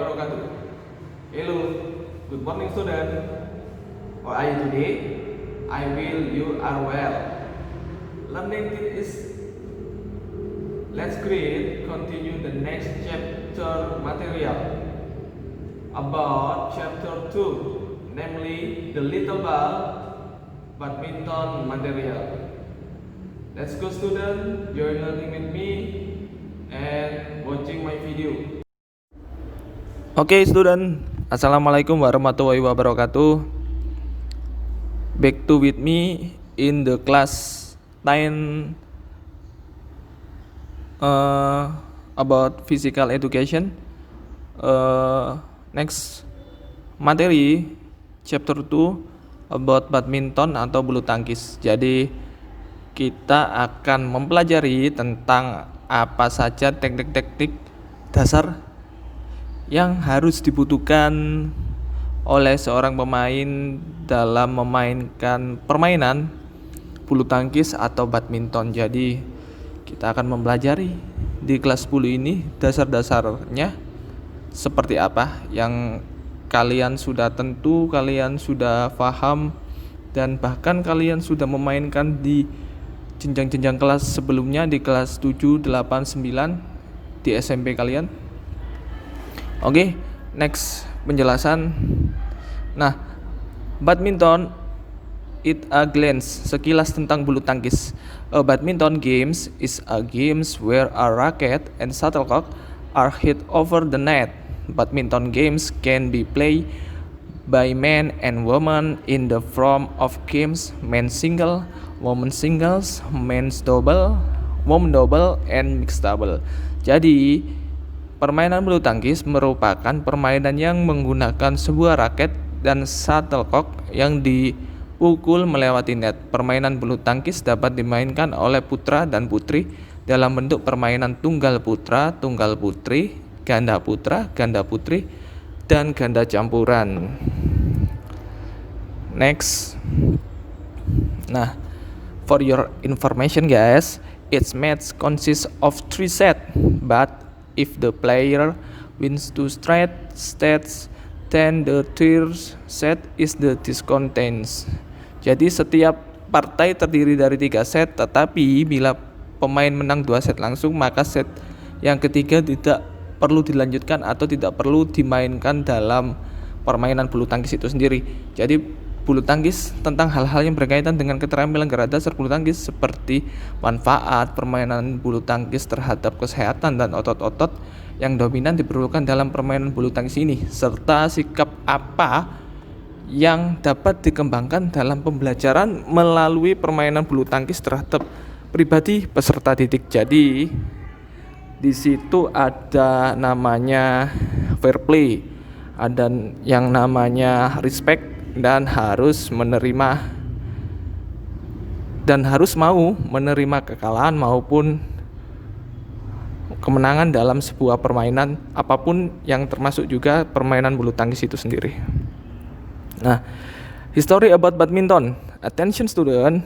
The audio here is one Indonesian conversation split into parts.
wabarakatuh. Hello, good morning student. How are you today? I will you are well. Learning is let's continue the next chapter material about chapter 2, namely the little ball badminton material. Let's go student, join learning with me and watching my video. Oke student, assalamualaikum warahmatullahi wabarakatuh. Back to with me in the class 10 about physical education. Next materi chapter 2 about badminton atau bulu tangkis. Jadi kita akan mempelajari tentang apa saja teknik-teknik dasar yang harus dibutuhkan oleh seorang pemain dalam memainkan permainan bulu tangkis atau badminton. Jadi kita akan mempelajari di kelas 10 ini dasar-dasarnya seperti apa yang kalian sudah tentu, kalian sudah paham, dan bahkan kalian sudah memainkan di jenjang-jenjang kelas sebelumnya di kelas 7, 8, 9 di SMP kalian. Oke, next penjelasan. Nah, badminton it a glance, sekilas tentang bulu tangkis. A badminton games is a games where a racket and shuttlecock are hit over the net. Badminton games can be played by men and women in the form of games men's single, women's singles, men's double, women double, and mixed double. Jadi permainan bulu tangkis merupakan permainan yang menggunakan sebuah raket dan shuttlecock yang dipukul melewati net. Permainan bulu tangkis dapat dimainkan oleh putra dan putri dalam bentuk permainan tunggal putra, tunggal putri, ganda putra, ganda putri, dan ganda campuran. Next. Nah, for your information guys, each match consists of 3 sets, but if the player wins 2 straight sets, then the third set is the discontinuous. Jadi setiap partai terdiri dari 3 set, tetapi bila pemain menang 2 set langsung, maka set yang ketiga tidak perlu dilanjutkan atau tidak perlu dimainkan dalam permainan bulu tangkis itu sendiri. Jadi bulu tangkis tentang hal-hal yang berkaitan dengan keterampilan gerak dasar bulu tangkis seperti manfaat permainan bulu tangkis terhadap kesehatan dan otot-otot yang dominan diperlukan dalam permainan bulu tangkis ini, serta sikap apa yang dapat dikembangkan dalam pembelajaran melalui permainan bulu tangkis terhadap pribadi peserta didik. Jadi di situ ada namanya fair play, ada yang namanya respect, dan harus menerima dan harus mau menerima kekalahan maupun kemenangan dalam sebuah permainan apapun, yang termasuk juga permainan bulu tangkis itu sendiri. Nah, history about badminton. Attention student,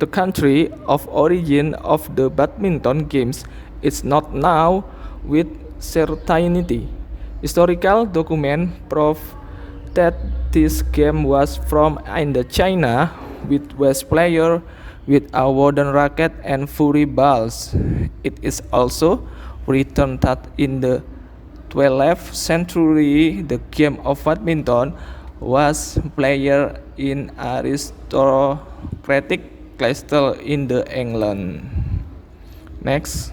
the country of origin of the badminton games is not known with certainty. Historical document prove that this game was from Indochina, with West player with a wooden racket and furry balls. It is also written that in the 12th century the game of badminton was played in aristocratic castle in the England. Next,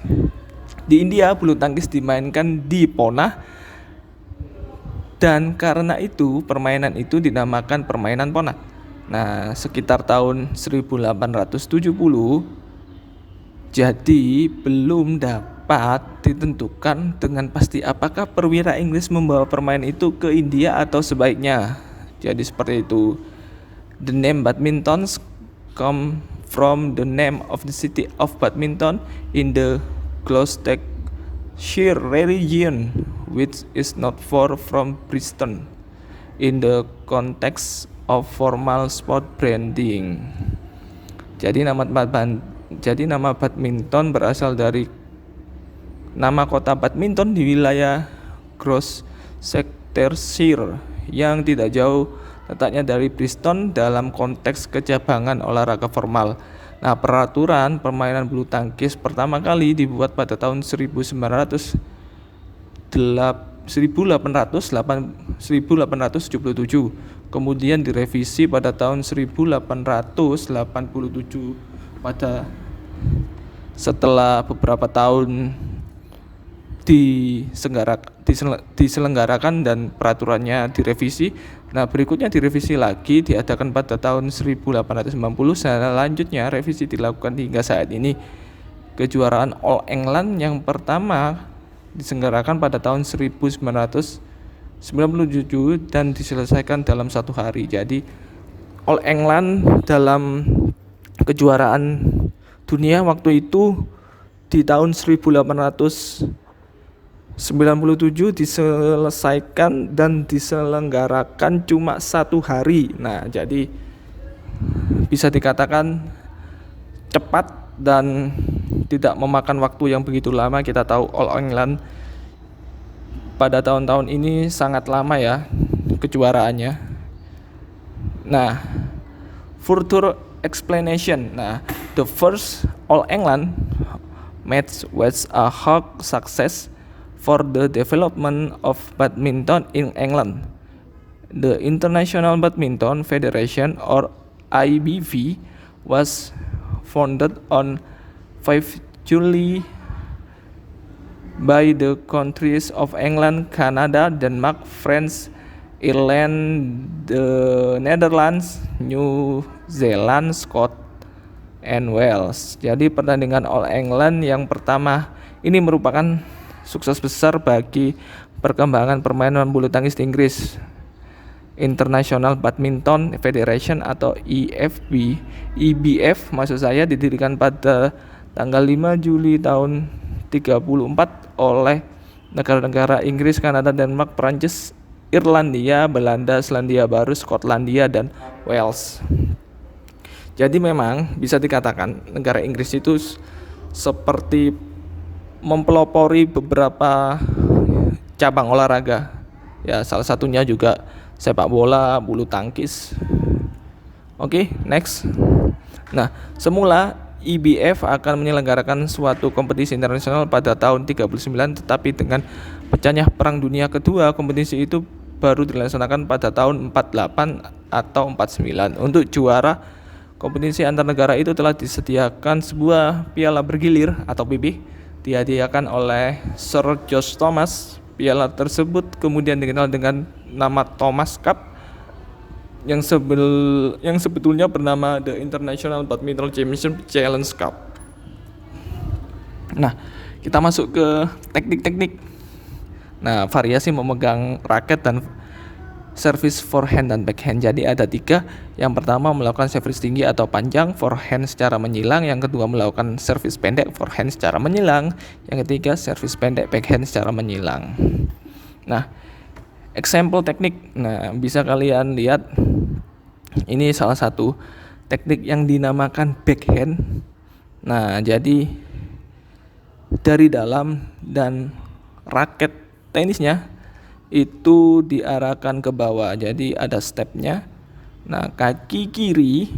di India bulu tangkis dimainkan di Pona, dan karena itu permainan itu dinamakan permainan Pona. Nah, sekitar tahun 1870, jadi belum dapat ditentukan dengan pasti apakah perwira Inggris membawa permainan itu ke India atau sebaiknya. Jadi seperti itu. The name badminton come from the name of the city of Badminton in the Gloucestershire region, which is not far from Bristol, in the context of formal sport branding. Jadi nama badminton berasal dari nama kota badminton di wilayah Gloucestershire Sektershire yang tidak jauh letaknya dari Bristol dalam konteks kecabangan olahraga formal. Nah, peraturan permainan bulu tangkis pertama kali dibuat pada tahun 1877, kemudian direvisi pada tahun 1887 setelah beberapa tahun diselenggarakan dan peraturannya direvisi. Nah, berikutnya direvisi lagi diadakan pada tahun 1890. Selanjutnya revisi dilakukan hingga saat ini. Kejuaraan All England yang pertama diselenggarakan pada tahun 1997 dan diselesaikan dalam 1 hari. Jadi All England dalam kejuaraan dunia waktu itu di tahun 1897 diselesaikan dan diselenggarakan cuma 1 hari. Nah, jadi bisa dikatakan cepat dan tidak memakan waktu yang begitu lama. Kita tahu All England pada tahun-tahun ini sangat lama ya kejuaraannya. Nah, further explanation. Nah, the first All England match was a huge success for the development of badminton in England. The International Badminton Federation, or IBF, was founded on 5 July by the countries of England, Canada, Denmark, France, Ireland, the Netherlands, New Zealand, Scotland, and Wales. Jadi pertandingan All England yang pertama ini merupakan sukses besar bagi perkembangan permainan bulu tangkis di Inggris. International Badminton Federation atau IBF maksud saya didirikan pada tanggal 5 Juli tahun 34 oleh negara-negara Inggris, Kanada, Denmark, Prancis, Irlandia, Belanda, Selandia Baru, Skotlandia, dan Wales. Jadi memang bisa dikatakan negara Inggris itu seperti mempelopori beberapa cabang olahraga. Ya, salah satunya juga sepak bola, bulu tangkis. Oke, next. Nah, semula IBF akan menyelenggarakan suatu kompetisi internasional pada tahun 39, tetapi dengan pecahnya Perang Dunia Kedua, kompetisi itu baru dilaksanakan pada tahun 48 atau 49. Untuk juara kompetisi antar negara itu telah disediakan sebuah piala bergilir atau PB dihadiahkan oleh Sir George Thomas. Piala tersebut kemudian dikenal dengan nama Thomas Cup yang sebetulnya bernama The International Badminton Championship Challenge Cup. Nah, kita masuk ke teknik-teknik. Nah, variasi memegang raket dan service forehand dan backhand. Jadi ada 3. Yang pertama melakukan service tinggi atau panjang, forehand secara menyilang. Yang kedua melakukan service pendek, forehand secara menyilang. Yang ketiga service pendek, backhand secara menyilang. Nah, example teknik. Nah, bisa kalian lihat ini salah satu teknik yang dinamakan backhand. Nah, jadi dari dalam dan raket tenisnya itu diarahkan ke bawah, jadi ada stepnya. Nah, kaki kiri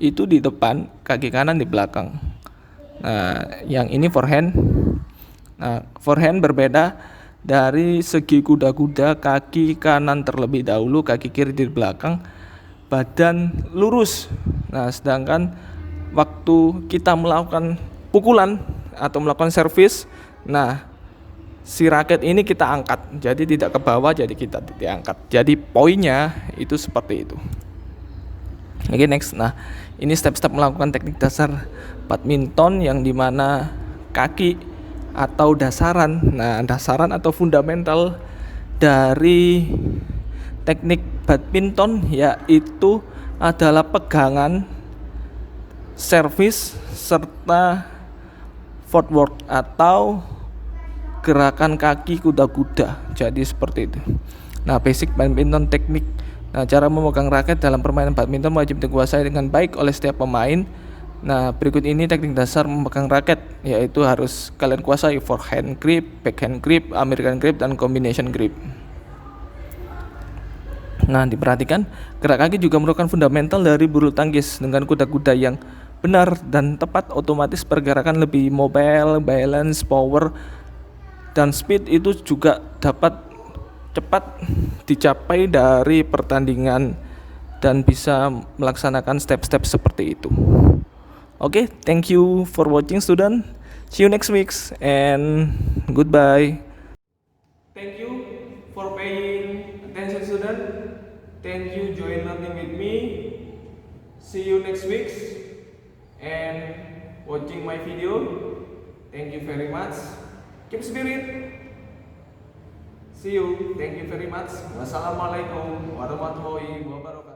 itu di depan, kaki kanan di belakang. Nah, yang ini forehand. Nah, forehand berbeda dari segi kuda-kuda, kaki kanan terlebih dahulu, kaki kiri di belakang, badan lurus. Nah, sedangkan waktu kita melakukan pukulan atau melakukan servis, nah si raket ini kita angkat, jadi tidak ke bawah, jadi kita diangkat. Jadi poinnya itu seperti itu. Oke, next. Nah, ini step-step melakukan teknik dasar badminton yang dimana kaki atau dasaran. Nah, dasaran atau fundamental dari teknik badminton yaitu adalah pegangan, servis, serta footwork atau gerakan kaki kuda-kuda. Jadi seperti itu. Nah, basic badminton teknik. Nah, cara memegang raket dalam permainan badminton wajib dikuasai dengan baik oleh setiap pemain. Nah, berikut ini teknik dasar memegang raket, yaitu harus kalian kuasai: forehand grip, backhand grip, American grip, dan combination grip. Nah, diperhatikan, gerak kaki juga merupakan fundamental dari bulu tangkis. Dengan kuda-kuda yang benar dan tepat, otomatis pergerakan lebih mobile, balance, power, dan speed itu juga dapat cepat dicapai dari pertandingan dan bisa melaksanakan step-step seperti itu. Oke, thank you for watching student. See you next week and goodbye. Thank you for paying attention student. Thank you join learning with me. See you next week and watching my video. Thank you very much. Keep spirit. See you. Thank you very much. Wassalamualaikum warahmatullahi wabarakatuh.